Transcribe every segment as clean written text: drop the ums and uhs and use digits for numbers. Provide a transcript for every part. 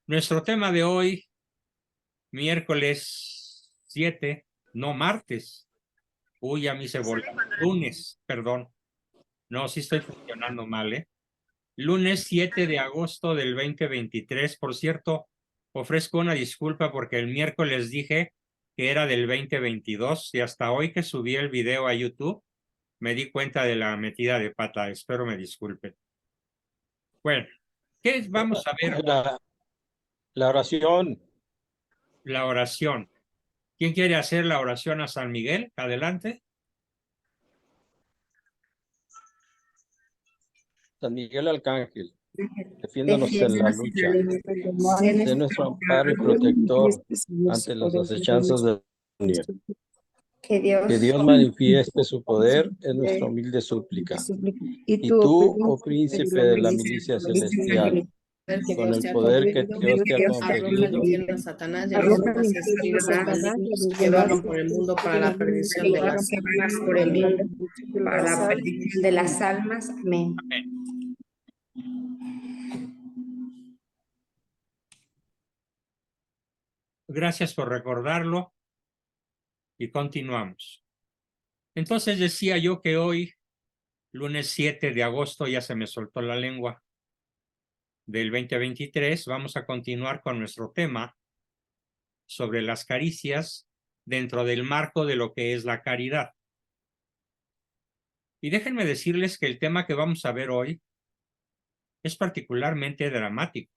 Nuestro tema de hoy, miércoles 7, no martes. Uy, a mí se volvió. Lunes, perdón. No, sí estoy funcionando mal, ¿eh? Lunes 7 de agosto del 2023. Por cierto, ofrezco una disculpa porque el miércoles dije que era del 2022 y hasta hoy que subí el video a YouTube me di cuenta de la metida de pata. Espero me disculpen. Bueno, ¿qué vamos a ver? La oración. La oración. ¿Quién quiere hacer la oración a San Miguel? Adelante. San Miguel Arcángel, defiéndonos en la lucha. Sé nuestro amparo y protector ante las acechanzas del demonio. Que Que Dios manifieste su poder en nuestra humilde súplica. Y tú, oh príncipe de la milicia celestial, con el poder que Dios te ha conferido, a Satanás y a los demás espíritus malignos que vagan por el mundo para la perdición de las almas. por el mundo para la perdición de las almas. Amén. Gracias por recordarlo y continuamos. Entonces decía yo que hoy, lunes 7 de agosto, ya se me soltó la lengua, del 2023, vamos a continuar con nuestro tema sobre las caricias dentro del marco de lo que es la caridad. Y déjenme decirles que el tema que vamos a ver hoy es particularmente dramático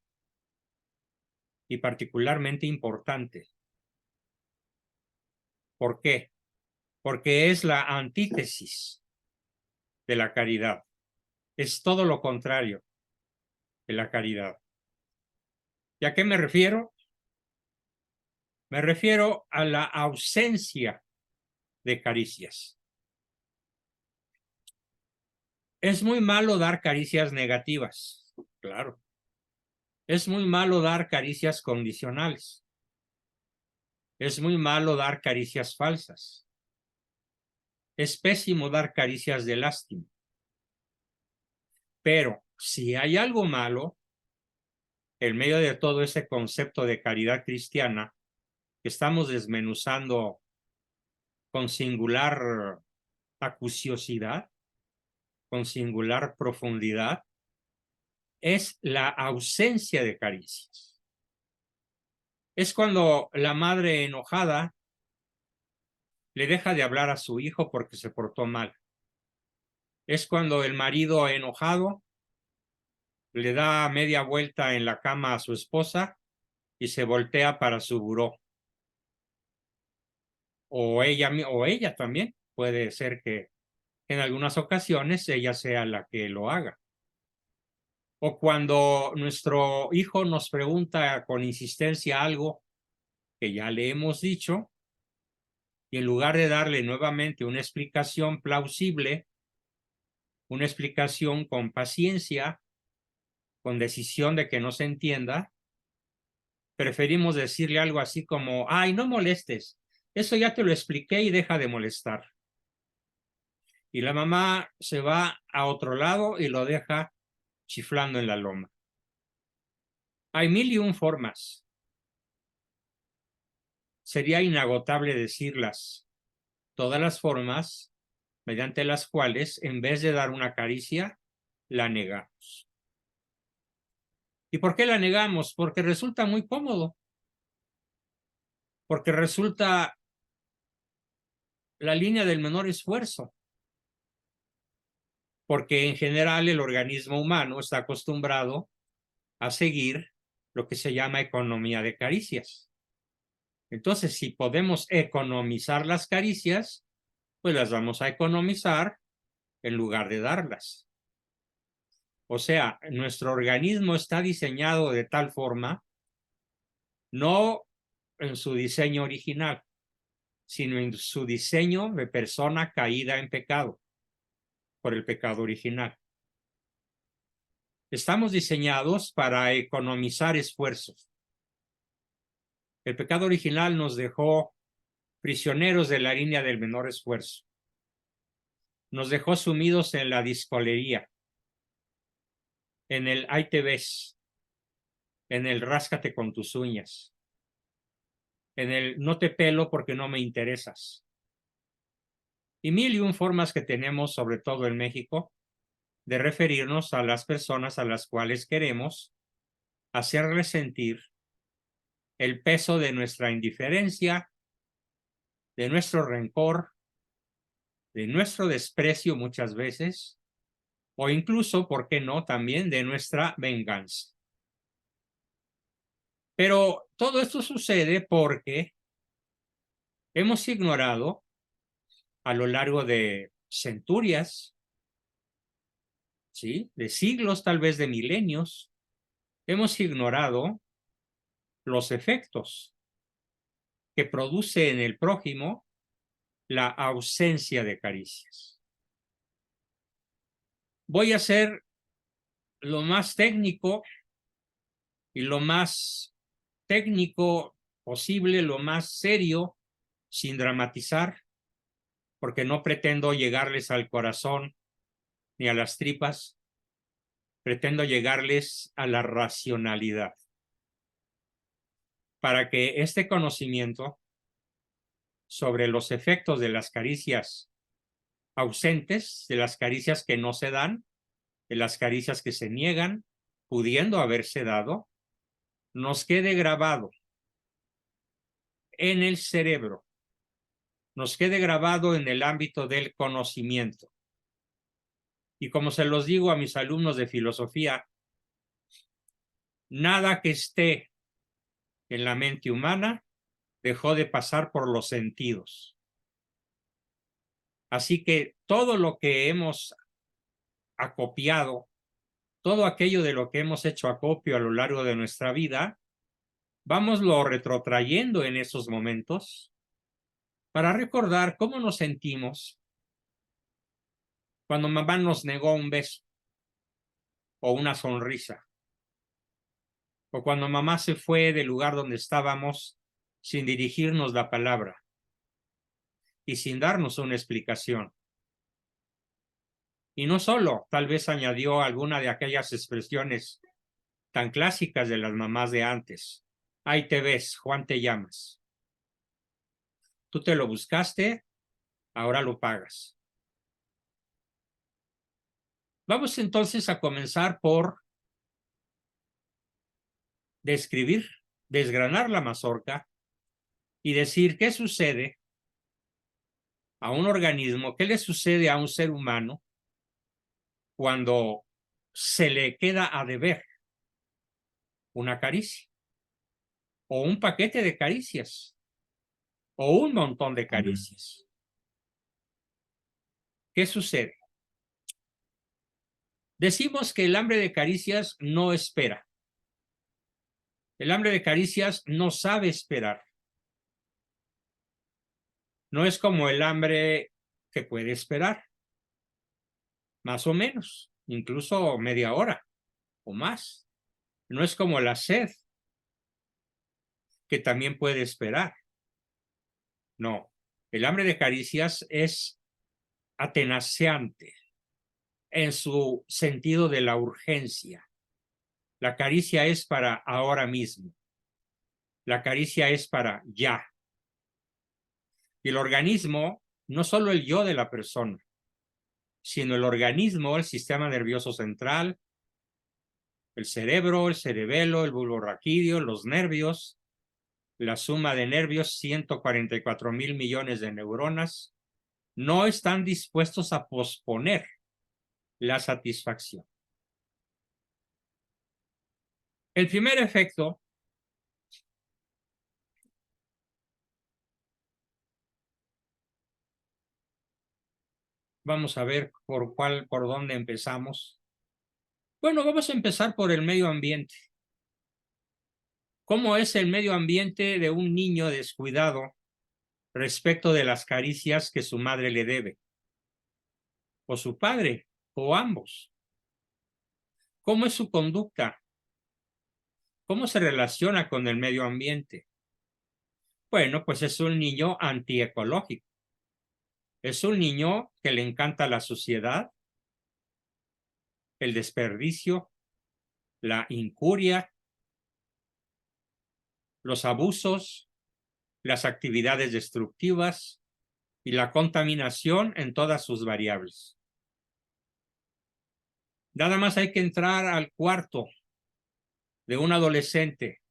y particularmente importante. ¿Por qué? Porque es la antítesis de la caridad. Es todo lo contrario de la caridad. ¿Y a qué me refiero? Me refiero a la ausencia de caricias. Es muy malo dar caricias negativas, claro. Es muy malo dar caricias condicionales. Es muy malo dar caricias falsas. Es pésimo dar caricias de lástima. Pero si hay algo malo, en medio de todo ese concepto de caridad cristiana que estamos desmenuzando con singular acuciosidad, con singular profundidad, es la ausencia de caricias. Es cuando la madre enojada le deja de hablar a su hijo porque se portó mal. Es cuando el marido enojado le da media vuelta en la cama a su esposa y se voltea para su buró. O ella también. Puede ser que en algunas ocasiones ella sea la que lo haga. O cuando nuestro hijo nos pregunta con insistencia algo que ya le hemos dicho, y en lugar de darle nuevamente una explicación plausible, una explicación con paciencia, con decisión de que no se entienda, preferimos decirle algo así como, ay, no molestes, eso ya te lo expliqué y deja de molestar. Y la mamá se va a otro lado y lo deja chiflando en la loma. Hay mil y un formas. Sería inagotable decirlas. Todas las formas mediante las cuales, en vez de dar una caricia, la negamos. ¿Y por qué la negamos? Porque resulta muy cómodo. Porque resulta la línea del menor esfuerzo. Porque en general el organismo humano está acostumbrado a seguir lo que se llama economía de caricias. Entonces, si podemos economizar las caricias, pues las vamos a economizar en lugar de darlas. O sea, nuestro organismo está diseñado de tal forma, no en su diseño original, sino en su diseño de persona caída en pecado, por el pecado original. Estamos diseñados para economizar esfuerzos. El pecado original nos dejó prisioneros de la línea del menor esfuerzo. Nos dejó sumidos en la discolería, en el ahí te ves, en el ráscate con tus uñas, en el no te pelo porque no me interesas. Y mil y un formas que tenemos, sobre todo en México, de referirnos a las personas a las cuales queremos hacerles sentir el peso de nuestra indiferencia, de nuestro rencor, de nuestro desprecio muchas veces, o incluso, ¿por qué no?, también de nuestra venganza. Pero todo esto sucede porque hemos ignorado a lo largo de centurias, ¿sí?, de siglos, tal vez de milenios, hemos ignorado los efectos que produce en el prójimo la ausencia de caricias. Voy a ser lo más técnico y lo más técnico posible, lo más serio, sin dramatizar, porque no pretendo llegarles al corazón ni a las tripas, pretendo llegarles a la racionalidad, para que este conocimiento sobre los efectos de las caricias ausentes, de las caricias que no se dan, de las caricias que se niegan, pudiendo haberse dado, nos quede grabado en el cerebro, nos quede grabado en el ámbito del conocimiento. Y como se los digo a mis alumnos de filosofía, nada que esté en la mente humana dejó de pasar por los sentidos. Así que todo lo que hemos acopiado, todo aquello de lo que hemos hecho acopio a lo largo de nuestra vida, vámoslo retrotrayendo en esos momentos para recordar cómo nos sentimos cuando mamá nos negó un beso o una sonrisa, o cuando mamá se fue del lugar donde estábamos sin dirigirnos la palabra y sin darnos una explicación. Y no solo, tal vez añadió alguna de aquellas expresiones tan clásicas de las mamás de antes. Ahí te ves, Juan te llamas. Tú te lo buscaste, ahora lo pagas. Vamos entonces a comenzar por describir, desgranar la mazorca y decir qué sucede a un organismo, qué le sucede a un ser humano cuando se le queda a deber una caricia, o un paquete de caricias, o un montón de caricias. ¿Qué sucede? Decimos que el hambre de caricias no espera. El hambre de caricias no sabe esperar. No es como el hambre que puede esperar, más o menos, incluso media hora o más. No es como la sed, que también puede esperar. No, el hambre de caricias es atenaceante en su sentido de la urgencia. La caricia es para ahora mismo. La caricia es para ya. Y el organismo, no solo el yo de la persona, sino el organismo, el sistema nervioso central, el cerebro, el cerebelo, el bulbo raquídeo, los nervios, la suma de nervios, 144,000 millones de neuronas, no están dispuestos a posponer la satisfacción. El primer efecto vamos a ver por dónde empezamos. Bueno, vamos a empezar por el medio ambiente. ¿Cómo es el medio ambiente de un niño descuidado respecto de las caricias que su madre le debe? O su padre, o ambos. ¿Cómo es su conducta? ¿Cómo se relaciona con el medio ambiente? Bueno, pues es un niño antiecológico. Es un niño que le encanta la suciedad, el desperdicio, la incuria, los abusos, las actividades destructivas y la contaminación en todas sus variables. Nada más hay que entrar al cuarto de un adolescente,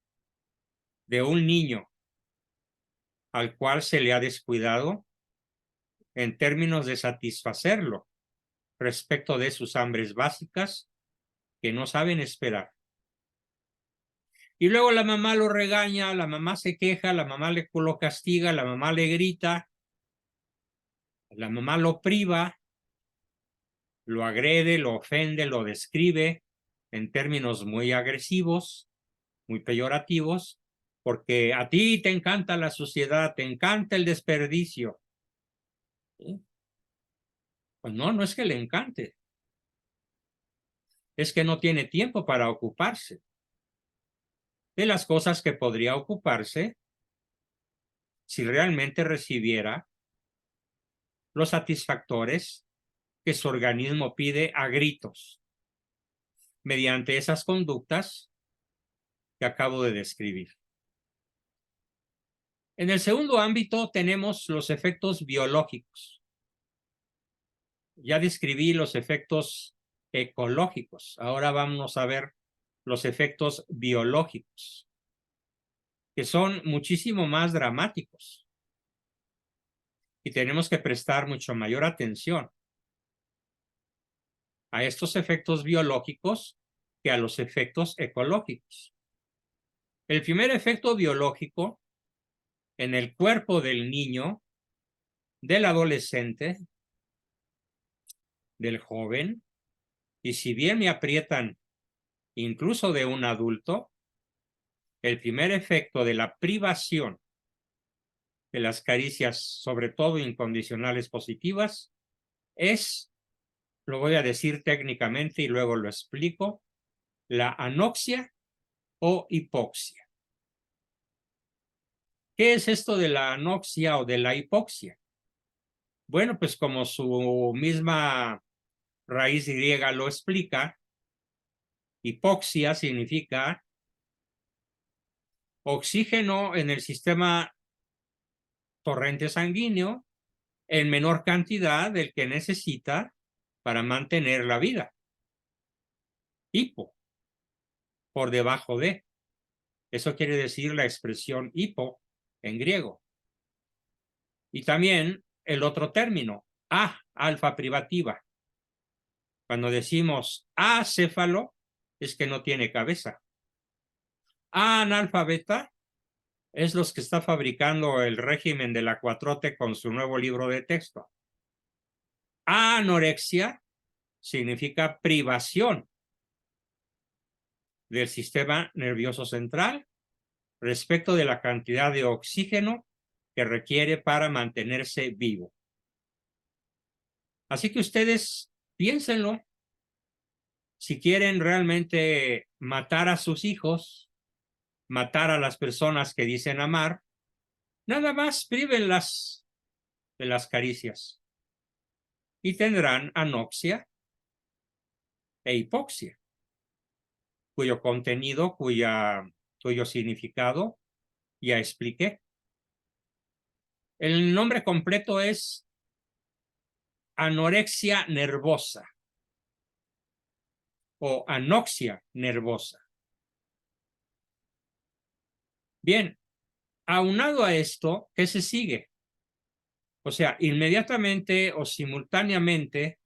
de un niño, al cual se le ha descuidado en términos de satisfacerlo respecto de sus hambres básicas que no saben esperar. Y luego la mamá lo regaña, la mamá se queja, la mamá lo castiga, la mamá le grita, la mamá lo priva, lo agrede, lo ofende, lo describe en términos muy agresivos, muy peyorativos, porque a ti te encanta la suciedad, te encanta el desperdicio. ¿Sí? Pues no es que le encante. Es que no tiene tiempo para ocuparse de las cosas que podría ocuparse si realmente recibiera los satisfactores que su organismo pide a gritos, mediante esas conductas que acabo de describir. En el segundo ámbito tenemos los efectos biológicos. Ya describí los efectos ecológicos. Ahora vamos a ver los efectos biológicos, que son muchísimo más dramáticos. Y tenemos que prestar mucho mayor atención a estos efectos biológicos que a los efectos ecológicos. El primer efecto biológico en el cuerpo del niño, del adolescente, del joven, y si bien me aprietan incluso de un adulto, el primer efecto de la privación de las caricias, sobre todo incondicionales positivas, es, lo voy a decir técnicamente y luego lo explico, la anoxia o hipoxia. ¿Qué es esto de la anoxia o de la hipoxia? Bueno, pues como su misma raíz griega lo explica, hipoxia significa oxígeno en el sistema torrente sanguíneo en menor cantidad del que necesita para mantener la vida. Hipo, por debajo de. Eso quiere decir la expresión hipo en griego. Y también el otro término, alfa privativa. Cuando decimos acéfalo, es que no tiene cabeza. Analfabeta es los que está fabricando el régimen de la 4T con su nuevo libro de texto. Anorexia significa privación del sistema nervioso central respecto de la cantidad de oxígeno que requiere para mantenerse vivo. Así que ustedes piénsenlo. Si quieren realmente matar a sus hijos, matar a las personas que dicen amar, nada más prívenlas de las caricias y tendrán anoxia e hipoxia, cuyo contenido, cuyo significado ya expliqué. El nombre completo es anorexia nervosa o anoxia nervosa. Bien, aunado a esto, ¿qué se sigue? O sea, inmediatamente o simultáneamente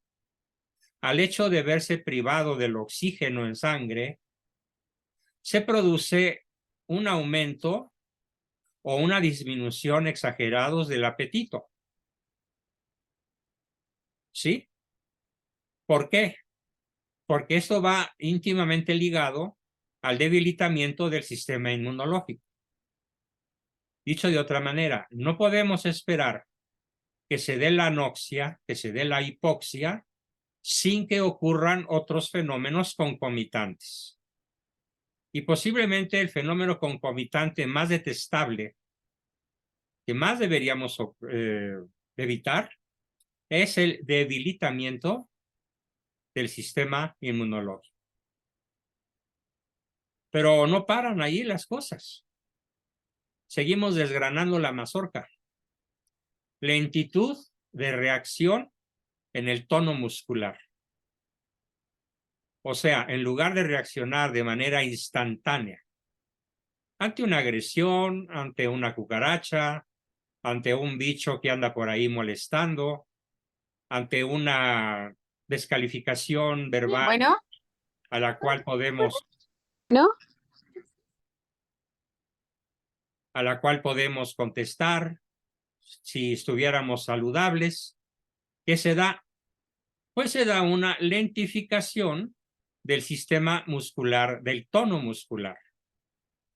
al hecho de verse privado del oxígeno en sangre, se produce un aumento o una disminución exagerados del apetito. ¿Sí? ¿Por qué? Porque esto va íntimamente ligado al debilitamiento del sistema inmunológico. Dicho de otra manera, no podemos esperar que se dé la anoxia, que se dé la hipoxia, sin que ocurran otros fenómenos concomitantes. Y posiblemente el fenómeno concomitante más detestable que más deberíamos evitar es el debilitamiento del sistema inmunológico. Pero no paran ahí las cosas. Seguimos desgranando la mazorca. Lentitud de reacción en el tono muscular. O sea, en lugar de reaccionar de manera instantánea ante una agresión, ante una cucaracha, ante un bicho que anda por ahí molestando, ante una descalificación verbal Bueno, a la cual podemos ¿no? a la cual podemos contestar si estuviéramos saludables. ¿Qué se da? Pues se da una lentificación del sistema muscular, del tono muscular.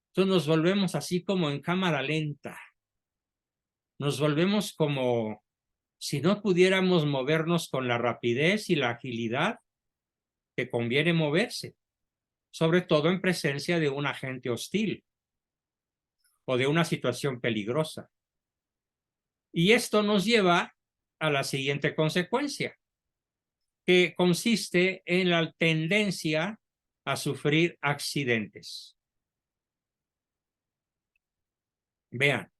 Entonces nos volvemos así como en cámara lenta. Nos volvemos como si no pudiéramos movernos con la rapidez y la agilidad que conviene moverse, sobre todo en presencia de un agente hostil o de una situación peligrosa. Y esto nos lleva a la siguiente consecuencia, que consiste en la tendencia a sufrir accidentes. Vean,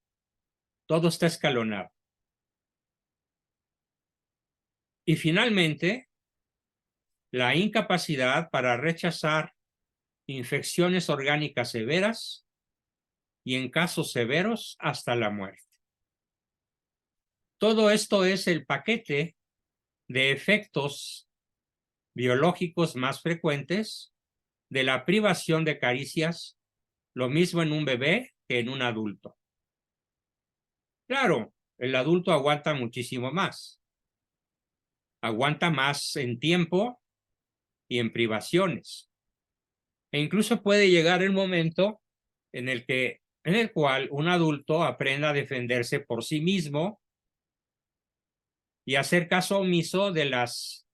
todo está escalonado. Y finalmente, la incapacidad para rechazar infecciones orgánicas severas y en casos severos hasta la muerte. Todo esto es el paquete de efectos biológicos más frecuentes de la privación de caricias, lo mismo en un bebé que en un adulto. Claro, el adulto aguanta muchísimo más. Aguanta más en tiempo y en privaciones. E incluso puede llegar el momento en el cual un adulto aprenda a defenderse por sí mismo y hacer caso omiso de las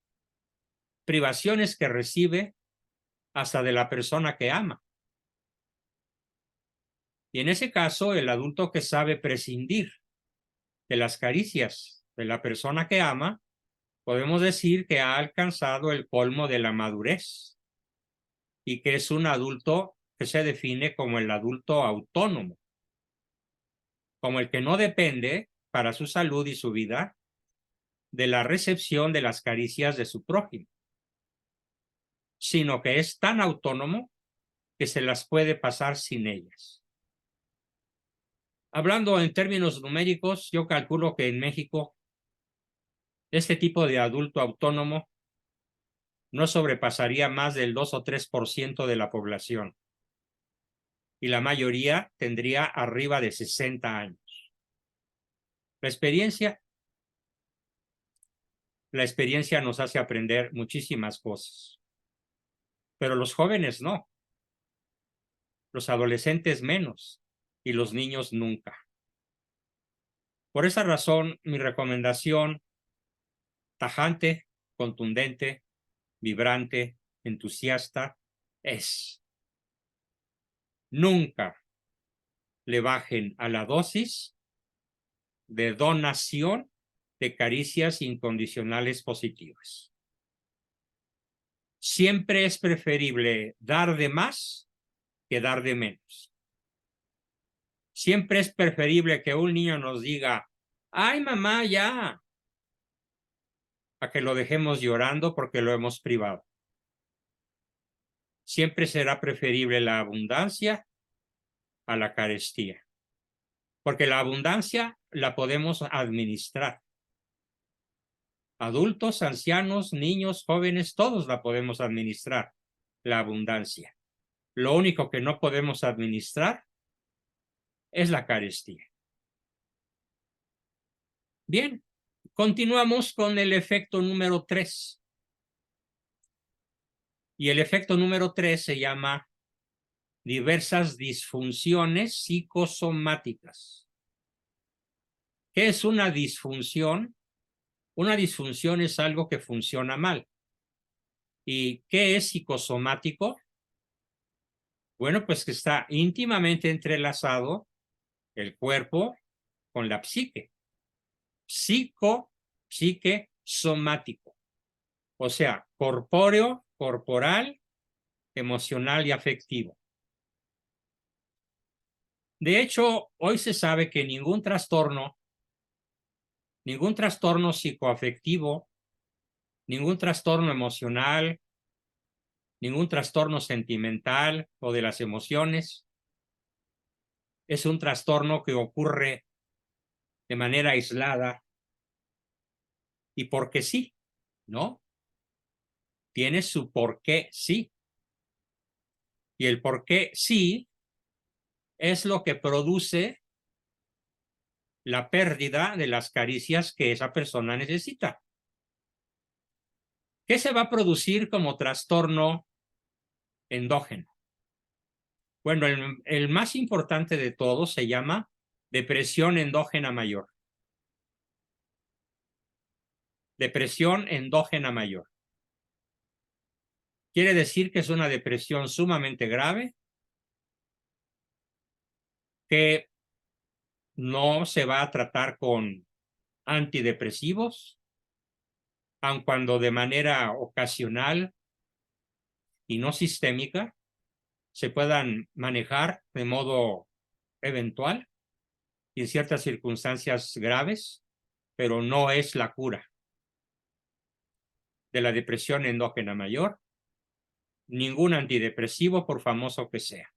privaciones que recibe hasta de la persona que ama. Y en ese caso, el adulto que sabe prescindir de las caricias de la persona que ama, podemos decir que ha alcanzado el colmo de la madurez y que es un adulto que se define como el adulto autónomo, como el que no depende para su salud y su vida de la recepción de las caricias de su prójimo, sino que es tan autónomo que se las puede pasar sin ellas. Hablando en términos numéricos, yo calculo que en México este tipo de adulto autónomo no sobrepasaría más del 2 o 3% de la población y la mayoría tendría arriba de 60 años. La experiencia nos hace aprender muchísimas cosas, pero los jóvenes no, los adolescentes menos y los niños nunca. Por esa razón, mi recomendación tajante, contundente, vibrante, entusiasta es: nunca le bajen a la dosis de donación de caricias incondicionales positivas. Siempre es preferible dar de más que dar de menos. Siempre es preferible que un niño nos diga: ay, mamá, ya, a que lo dejemos llorando porque lo hemos privado. Siempre será preferible la abundancia a la carestía, porque la abundancia la podemos administrar. Adultos, ancianos, niños, jóvenes, todos la podemos administrar, la abundancia. Lo único que no podemos administrar es la carestía. Bien, continuamos con el efecto número 3. Y el efecto número 3 se llama diversas disfunciones psicosomáticas. ¿Qué es una disfunción? Una disfunción es algo que funciona mal. ¿Y qué es psicosomático? Bueno, pues que está íntimamente entrelazado el cuerpo con la psique. Psique, somático. O sea, corpóreo, corporal, emocional y afectivo. De hecho, hoy se sabe que ningún trastorno psicoafectivo, ningún trastorno emocional, ningún trastorno sentimental o de las emociones es un trastorno que ocurre de manera aislada y porque sí, ¿no? Tiene su por qué sí. Y el por qué sí es lo que produce la pérdida de las caricias que esa persona necesita. ¿Qué se va a producir como trastorno endógeno? Bueno, el más importante de todos se llama depresión endógena mayor. Depresión endógena mayor. Quiere decir que es una depresión sumamente grave que no se va a tratar con antidepresivos, aun cuando de manera ocasional y no sistémica se puedan manejar de modo eventual y en ciertas circunstancias graves, pero no es la cura de la depresión endógena mayor, ningún antidepresivo, por famoso que sea.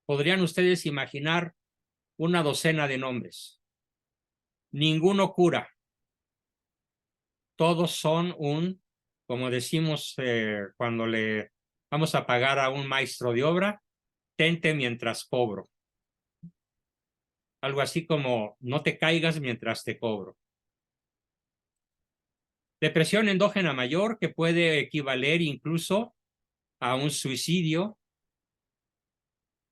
Podrían ustedes imaginar una docena de nombres. Ninguno cura. Todos son como decimos cuando le vamos a pagar a un maestro de obra, tente mientras cobro. Algo así como no te caigas mientras te cobro. Depresión endógena mayor que puede equivaler incluso a un suicidio,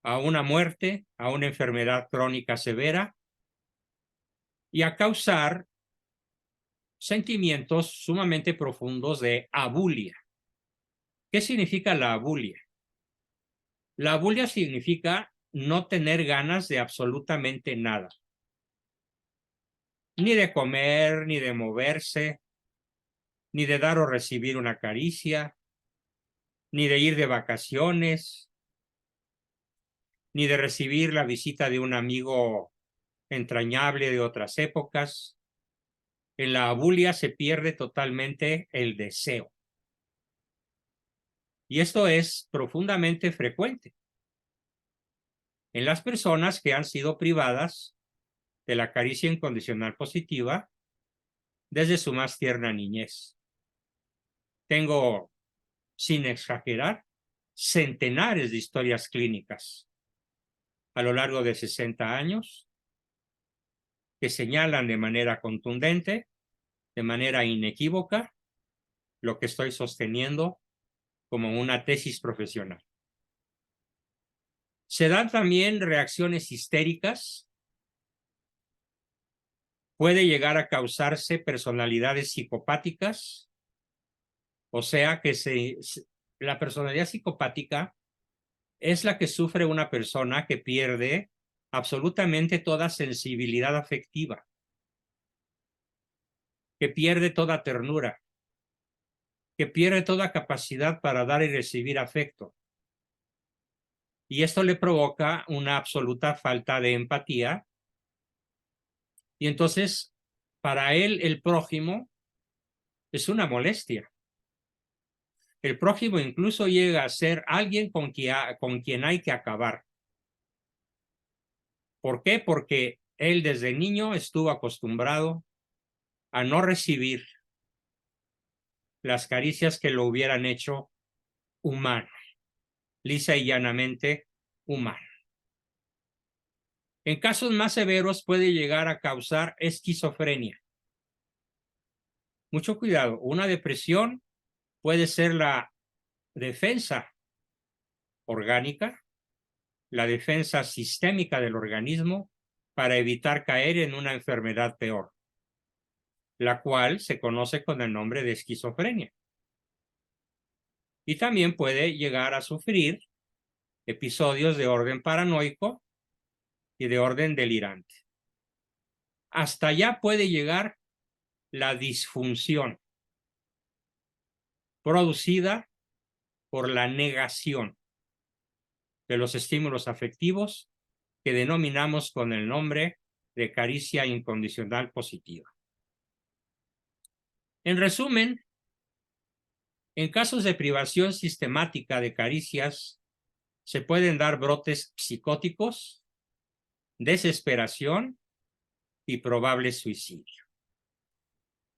a una muerte, a una enfermedad crónica severa y a causar sentimientos sumamente profundos de abulia. ¿Qué significa la abulia? La abulia significa no tener ganas de absolutamente nada. Ni de comer, ni de moverse, ni de dar o recibir una caricia, ni de ir de vacaciones, ni de recibir la visita de un amigo entrañable de otras épocas. En la abulia se pierde totalmente el deseo. Y esto es profundamente frecuente en las personas que han sido privadas de la caricia incondicional positiva desde su más tierna niñez. Tengo, sin exagerar, centenares de historias clínicas a lo largo de 60 años que señalan de manera contundente, de manera inequívoca, lo que estoy sosteniendo como una tesis profesional. Se dan también reacciones histéricas. Puede llegar a causarse personalidades psicopáticas, o sea que la personalidad psicopática es la que sufre una persona que pierde absolutamente toda sensibilidad afectiva, que pierde toda ternura, que pierde toda capacidad para dar y recibir afecto. Y esto le provoca una absoluta falta de empatía. Y entonces, para él, el prójimo es una molestia. El prójimo incluso llega a ser alguien con quien hay que acabar. ¿Por qué? Porque él desde niño estuvo acostumbrado a no recibir las caricias que lo hubieran hecho humano, lisa y llanamente humano. En casos más severos puede llegar a causar esquizofrenia. Mucho cuidado, una depresión puede ser la defensa orgánica, la defensa sistémica del organismo para evitar caer en una enfermedad peor, la cual se conoce con el nombre de esquizofrenia. Y también puede llegar a sufrir episodios de orden paranoico y de orden delirante. Hasta allá puede llegar la disfunción producida por la negación de los estímulos afectivos que denominamos con el nombre de caricia incondicional positiva. En resumen, en casos de privación sistemática de caricias, se pueden dar brotes psicóticos, desesperación y probable suicidio.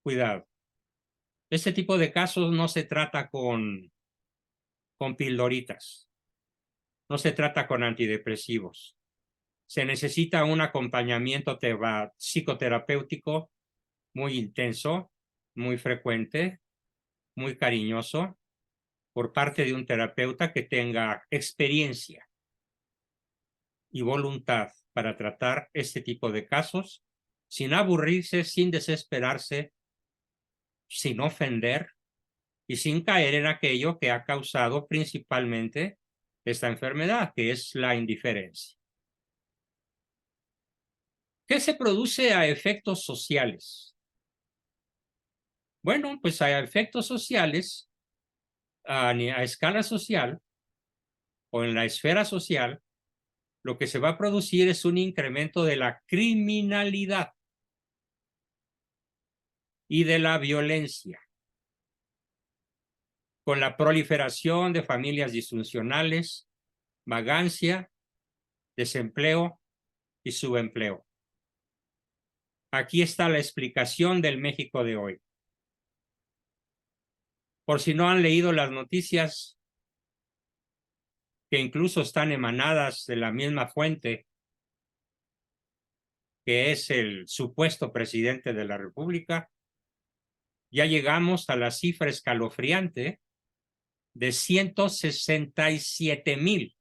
Cuidado. Este tipo de casos no se trata con pildoritas, no se trata con antidepresivos. Se necesita un acompañamiento psicoterapéutico muy intenso, muy frecuente, muy cariñoso, por parte de un terapeuta que tenga experiencia y voluntad para tratar este tipo de casos sin aburrirse, sin desesperarse, sin ofender y sin caer en aquello que ha causado principalmente esta enfermedad, que es la indiferencia. ¿Qué se produce a efectos sociales? Bueno, pues a efectos sociales, a escala social o en la esfera social, lo que se va a producir es un incremento de la criminalidad y de la violencia, con la proliferación de familias disfuncionales, vagancia, desempleo y subempleo. Aquí está la explicación del México de hoy. Por si no han leído las noticias, que incluso están emanadas de la misma fuente, que es el supuesto presidente de la República, ya llegamos a la cifra escalofriante de 167,000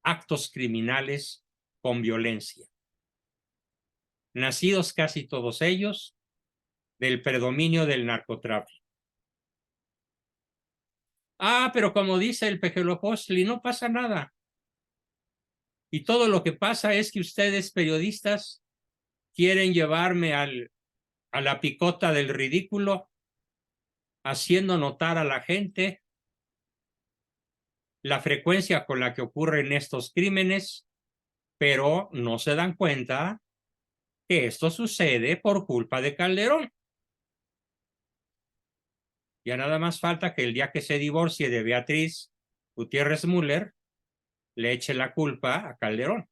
actos criminales con violencia, nacidos casi todos ellos del predominio del narcotráfico. Pero como dice el Pejelopostli, no pasa nada. Y todo lo que pasa es que ustedes, periodistas, quieren llevarme a la picota del ridículo, haciendo notar a la gente la frecuencia con la que ocurren estos crímenes, pero no se dan cuenta que esto sucede por culpa de Calderón. Ya nada más falta que el día que se divorcie de Beatriz Gutiérrez Müller, le eche la culpa a Calderón.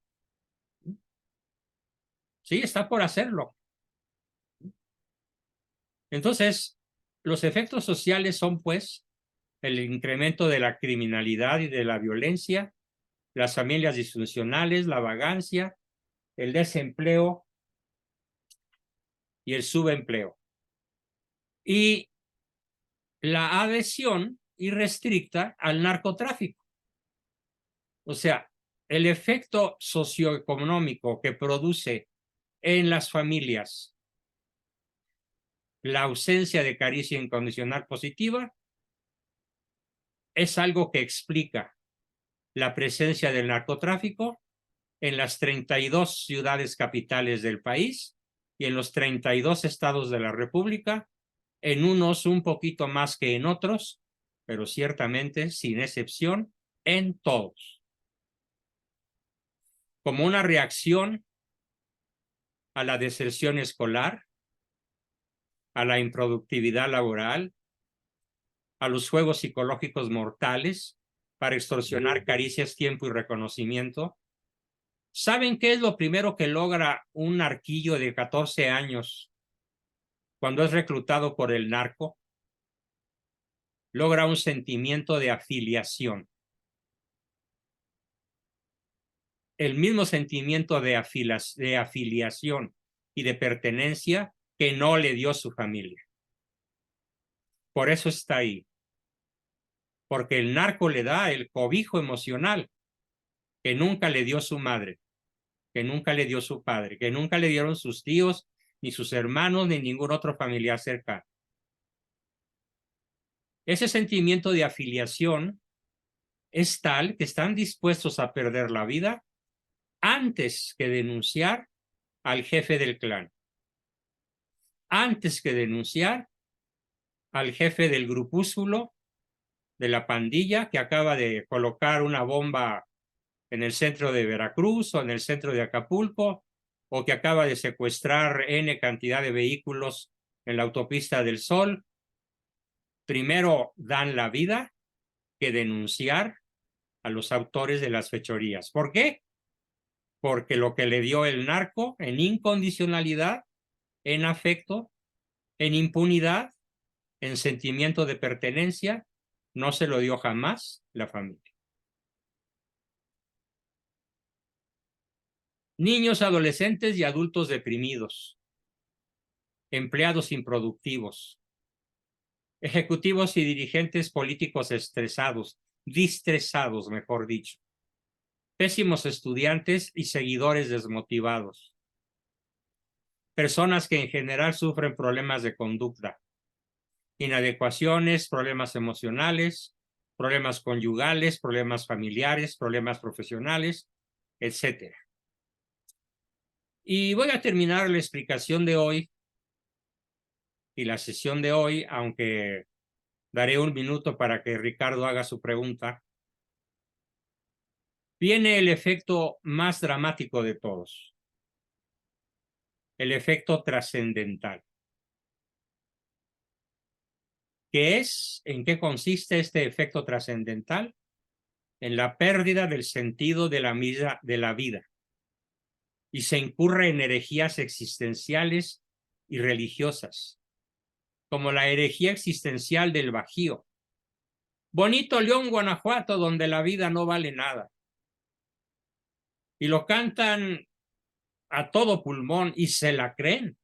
Sí, está por hacerlo. Entonces, los efectos sociales son, pues, el incremento de la criminalidad y de la violencia, las familias disfuncionales, la vagancia, el desempleo y el subempleo. Y la adhesión irrestricta al narcotráfico. O sea, el efecto socioeconómico que produce en las familias la ausencia de caricia incondicional positiva es algo que explica la presencia del narcotráfico en las 32 ciudades capitales del país y en los 32 estados de la República, en unos un poquito más que en otros, pero ciertamente, sin excepción, en todos. Como una reacción a la deserción escolar, a la improductividad laboral, a los juegos psicológicos mortales para extorsionar caricias, tiempo y reconocimiento. ¿Saben qué es lo primero que logra un narquillo de 14 años cuando es reclutado por el narco? Logra un sentimiento de afiliación. El mismo sentimiento de afiliación y de pertenencia que no le dio su familia. Por eso está ahí. Porque el narco le da el cobijo emocional que nunca le dio su madre, que nunca le dio su padre, que nunca le dieron sus tíos, ni sus hermanos, ni ningún otro familiar cercano. Ese sentimiento de afiliación es tal que están dispuestos a perder la vida antes que denunciar al jefe del clan, antes que denunciar al jefe del grupúsculo, de la pandilla, que acaba de colocar una bomba en el centro de Veracruz o en el centro de Acapulco, o que acaba de secuestrar N cantidad de vehículos en la autopista del Sol. Primero dan la vida que denunciar a los autores de las fechorías. ¿Por qué? Porque lo que le dio el narco en incondicionalidad, en afecto, en impunidad, en sentimiento de pertenencia, no se lo dio jamás la familia. Niños, adolescentes y adultos deprimidos, empleados improductivos, ejecutivos y dirigentes políticos estresados, distresados, mejor dicho, pésimos estudiantes y seguidores desmotivados, personas que en general sufren problemas de conducta, inadecuaciones, problemas emocionales, problemas conyugales, problemas familiares, problemas profesionales, etc. Y voy a terminar la explicación de hoy y la sesión de hoy, aunque daré un minuto para que Ricardo haga su pregunta. Viene el efecto más dramático de todos, el efecto trascendental. ¿Qué es? ¿En qué consiste este efecto trascendental? En la pérdida del sentido de la vida. Y se incurre en herejías existenciales y religiosas, como la herejía existencial del Bajío. Bonito León, Guanajuato, donde la vida no vale nada. Y lo cantan a todo pulmón y se la creen.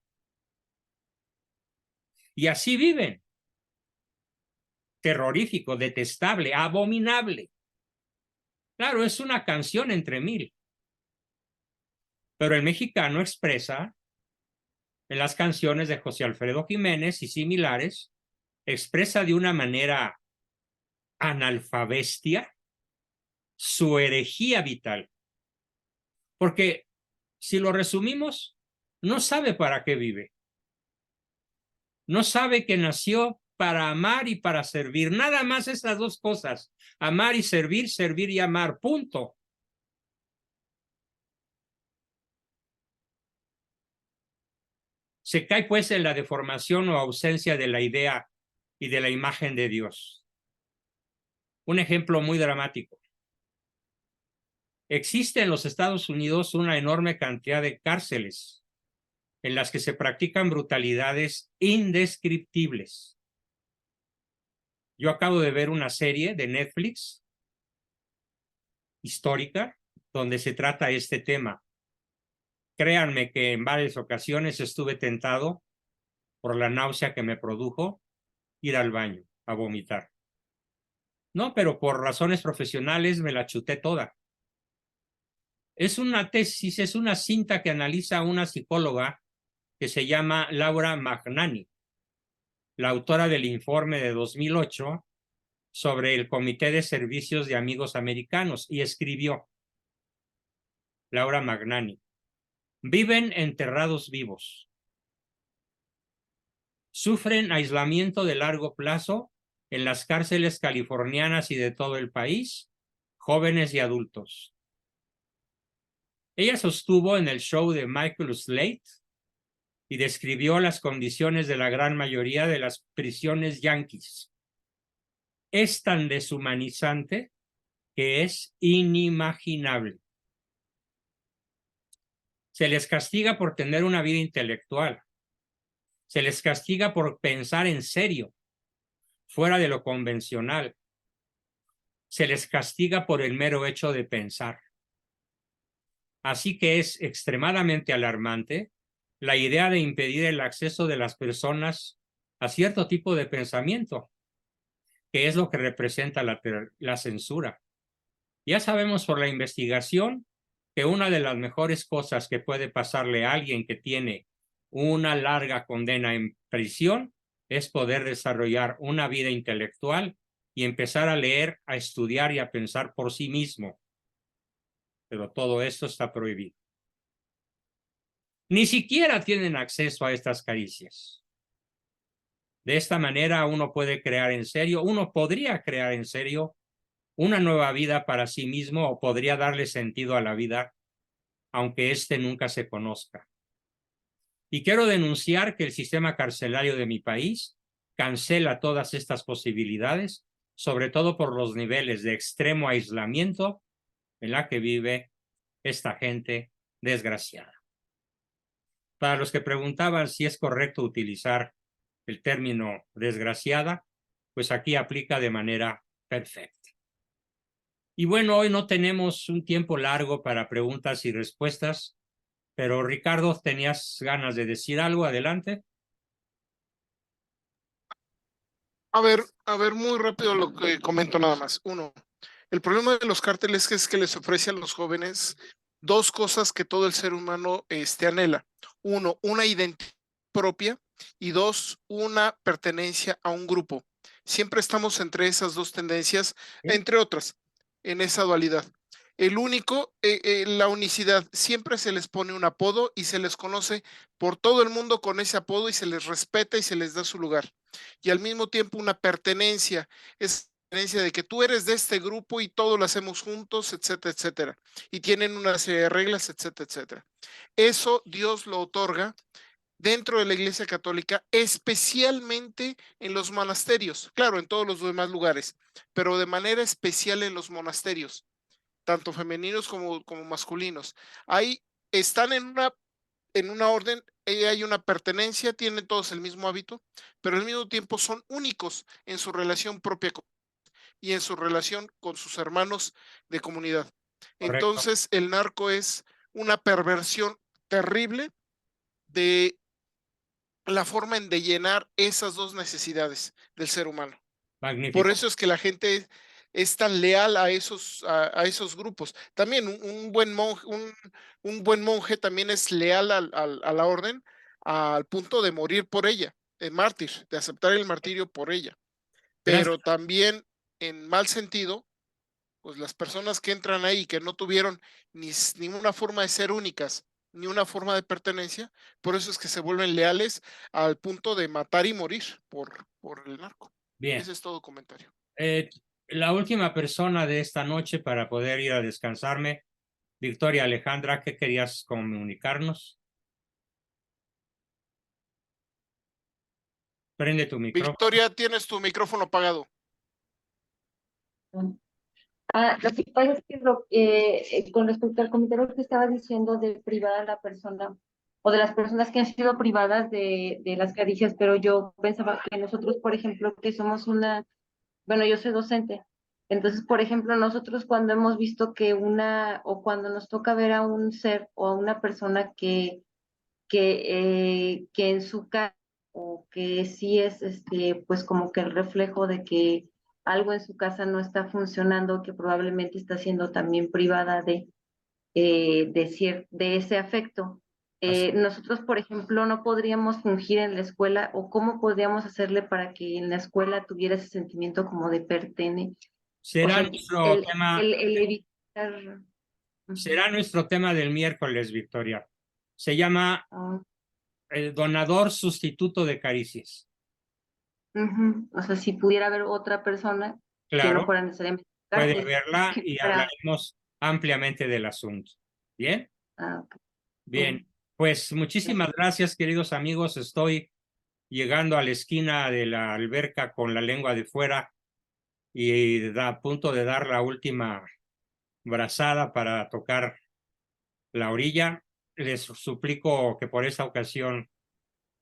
Y así viven. Terrorífico, detestable, abominable. Claro, es una canción entre mil. Pero el mexicano expresa en las canciones de José Alfredo Jiménez y similares, expresa de una manera analfabestia su herejía vital. Porque si lo resumimos, no sabe para qué vive. No sabe que nació para amar y para servir. Nada más esas dos cosas. Amar y servir, servir y amar. Punto. Se cae pues en la deformación o ausencia de la idea y de la imagen de Dios. Un ejemplo muy dramático. Existe en los Estados Unidos una enorme cantidad de cárceles en las que se practican brutalidades indescriptibles. Yo acabo de ver una serie de Netflix histórica donde se trata este tema. Créanme que en varias ocasiones estuve tentado por la náusea que me produjo ir al baño a vomitar. No, pero por razones profesionales me la chuté toda. Es una tesis, es una cinta que analiza una psicóloga que se llama Laura Magnani, la autora del informe de 2008 sobre el Comité de Servicios de Amigos Americanos, y escribió, Laura Magnani, viven enterrados vivos, sufren aislamiento de largo plazo en las cárceles californianas y de todo el país, jóvenes y adultos. Ella sostuvo en el show de Michael Slate y describió las condiciones de la gran mayoría de las prisiones yanquis. Es tan deshumanizante que es inimaginable. Se les castiga por tener una vida intelectual. Se les castiga por pensar en serio, fuera de lo convencional. Se les castiga por el mero hecho de pensar. Así que es extremadamente alarmante la idea de impedir el acceso de las personas a cierto tipo de pensamiento, que es lo que representa la censura. Ya sabemos por la investigación que una de las mejores cosas que puede pasarle a alguien que tiene una larga condena en prisión es poder desarrollar una vida intelectual y empezar a leer, a estudiar y a pensar por sí mismo. Pero todo esto está prohibido. Ni siquiera tienen acceso a estas caricias. De esta manera uno puede crear en serio, uno podría crear en serio una nueva vida para sí mismo o podría darle sentido a la vida, aunque éste nunca se conozca. Y quiero denunciar que el sistema carcelario de mi país cancela todas estas posibilidades, sobre todo por los niveles de extremo aislamiento en la que vive esta gente desgraciada. Para los que preguntaban si es correcto utilizar el término desgraciada, pues aquí aplica de manera perfecta. Y bueno, hoy no tenemos un tiempo largo para preguntas y respuestas, pero Ricardo, ¿tenías ganas de decir algo? Adelante. A ver, muy rápido lo que comento nada más. Uno, el problema de los cárteles es que les ofrece a los jóvenes dos cosas que todo el ser humano anhela. Uno, una identidad propia y dos, una pertenencia a un grupo. Siempre estamos entre esas dos tendencias, entre otras, en esa dualidad. El único, la unicidad, siempre se les pone un apodo y se les conoce por todo el mundo con ese apodo y se les respeta y se les da su lugar. Y al mismo tiempo una pertenencia, es pertenencia de que tú eres de este grupo y todo lo hacemos juntos, etcétera, etcétera. Y tienen una serie de reglas, etcétera, etcétera. Eso Dios lo otorga dentro de la Iglesia Católica, especialmente en los monasterios, claro, en todos los demás lugares, pero de manera especial en los monasterios, tanto femeninos como masculinos. Ahí están en una orden, hay una pertenencia, tienen todos el mismo hábito, pero al mismo tiempo son únicos en su relación propia y en su relación con sus hermanos de comunidad. Correcto. Entonces, el narco es una perversión terrible de la forma en de llenar esas dos necesidades del ser humano. Magnífico. Por eso es que la gente es tan leal a esos grupos. También un buen monje también es leal a la orden al punto de morir por ella, mártir, de aceptar el martirio por ella. Pero también en mal sentido, pues las personas que entran ahí que no tuvieron ninguna forma de ser únicas, ni una forma de pertenencia, por eso es que se vuelven leales al punto de matar y morir por el narco. Bien. Ese es todo comentario. La última persona de esta noche para poder ir a descansarme, Victoria Alejandra, ¿qué querías comunicarnos? Prende tu micrófono. Victoria, tienes tu micrófono apagado. Lo que pasa es que con respecto al comentario que estaba diciendo de privada la persona o de las personas que han sido privadas de las caricias, pero yo pensaba que nosotros, por ejemplo, que somos bueno, yo soy docente, entonces, por ejemplo, nosotros cuando hemos visto que o cuando nos toca ver a un ser o a una persona que en su casa o que sí es pues como que el reflejo de que algo en su casa no está funcionando, que probablemente está siendo también privada de ese afecto. Nosotros, por ejemplo, no podríamos fungir en la escuela, o cómo podríamos hacerle para que en la escuela tuviera ese sentimiento como de pertenecer. Será nuestro tema. Evitar... Será nuestro tema del miércoles, Victoria. Se llama el donador sustituto de caricias. O sea, si pudiera haber otra persona, claro, que no fuera necesariamente puede verla y hablaremos ampliamente del asunto. ¿Bien? Okay. Bien, pues muchísimas gracias, queridos amigos. Estoy llegando a la esquina de la alberca con la lengua de fuera y a punto de dar la última brazada para tocar la orilla. Les suplico que por esta ocasión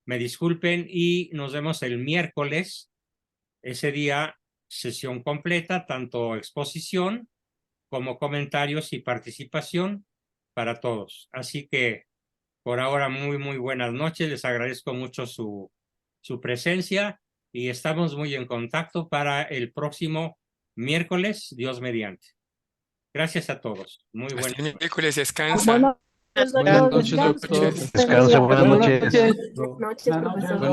me disculpen y nos vemos el miércoles. Ese día, sesión completa, tanto exposición como comentarios y participación para todos. Así que por ahora muy buenas noches. Les agradezco mucho su presencia y estamos muy en contacto para el próximo miércoles, Dios mediante. Gracias a todos. Muy buenas noches. Miércoles descansa. Buenas noches, doctor. Descanse, buenas noches. Buenas noches, profesor.